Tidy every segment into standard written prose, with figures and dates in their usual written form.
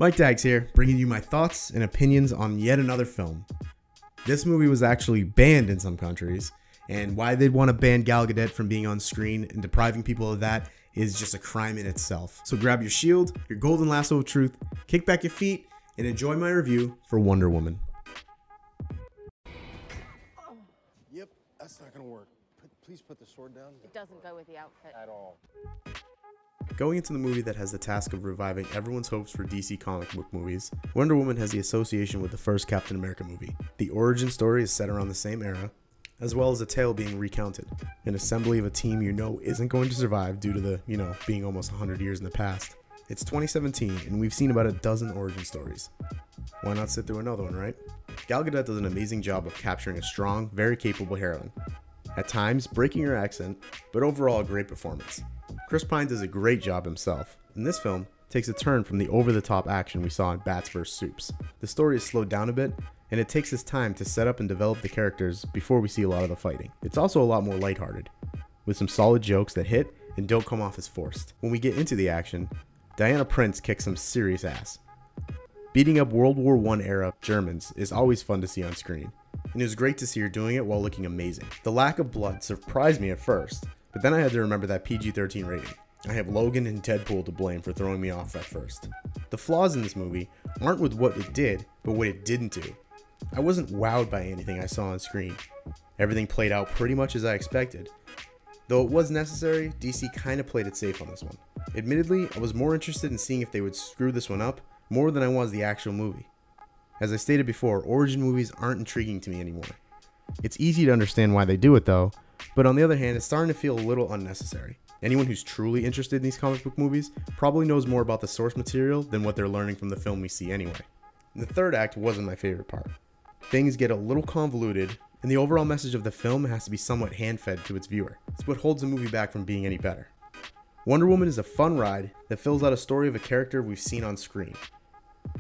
Dags here, bringing you my thoughts and opinions on yet another film. This movie was actually banned in some countries, and why they'd want to ban Gal Gadot from being on screen and depriving people of that is just a crime in itself. So grab your shield, your golden lasso of truth, kick back your feet, and enjoy my review for Wonder Woman. Yep, that's not gonna work. Please put the sword down. It doesn't go with the outfit. At all. Going into the movie that has the task of reviving everyone's hopes for DC comic book movies, Wonder Woman has the association with the first Captain America movie. The origin story is set around the same era, as well as a tale being recounted. An assembly of a team you know isn't going to survive due to the, being almost 100 years in the past. It's 2017, and we've seen about a dozen origin stories. Why not sit through another one, right? Gal Gadot does an amazing job of capturing a strong, very capable heroine. At times, breaking her accent, but overall a great performance. Chris Pine does a great job himself, and this film takes a turn from the over-the-top action we saw in Bats vs. Supes. The story is slowed down a bit, and it takes its time to set up and develop the characters before we see a lot of the fighting. It's also a lot more lighthearted, with some solid jokes that hit and don't come off as forced. When we get into the action, Diana Prince kicks some serious ass. Beating up World War I era Germans is always fun to see on screen, and it was great to see her doing it while looking amazing. The lack of blood surprised me at first, but then I had to remember that PG-13 rating. I have Logan and Deadpool to blame for throwing me off at first. The flaws in this movie aren't with what it did, but what it didn't do. I wasn't wowed by anything I saw on screen. Everything played out pretty much as I expected. Though it was necessary, DC kinda played it safe on this one. Admittedly, I was more interested in seeing if they would screw this one up more than I was the actual movie. As I stated before, origin movies aren't intriguing to me anymore. It's easy to understand why they do it though, but on the other hand, it's starting to feel a little unnecessary. Anyone who's truly interested in these comic book movies probably knows more about the source material than what they're learning from the film we see anyway. The third act wasn't my favorite part. Things get a little convoluted, and the overall message of the film has to be somewhat hand-fed to its viewer. It's what holds the movie back from being any better. Wonder Woman is a fun ride that fills out a story of a character we've seen on screen,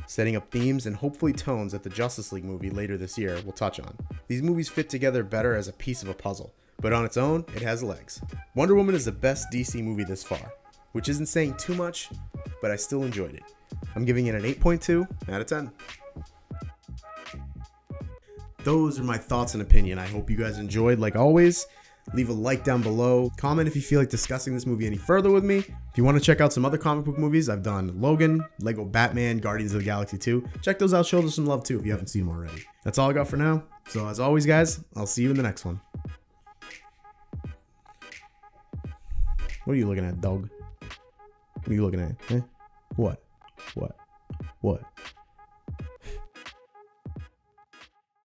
setting up themes and hopefully tones that the Justice League movie later this year will touch on. These movies fit together better as a piece of a puzzle, but on its own, it has legs. Wonder Woman is the best DC movie this far, which isn't saying too much, but I still enjoyed it. I'm giving it an 8.2 out of 10. Those are my thoughts and opinion. I hope you guys enjoyed. Like always, leave a like down below. Comment if you feel like discussing this movie any further with me. If you want to check out some other comic book movies, I've done Logan, Lego Batman, Guardians of the Galaxy 2. Check those out, show them some love too if you haven't seen them already. That's all I got for now. So as always, guys, I'll see you in the next one. What are you looking at, dog? What are you looking at? Eh? What?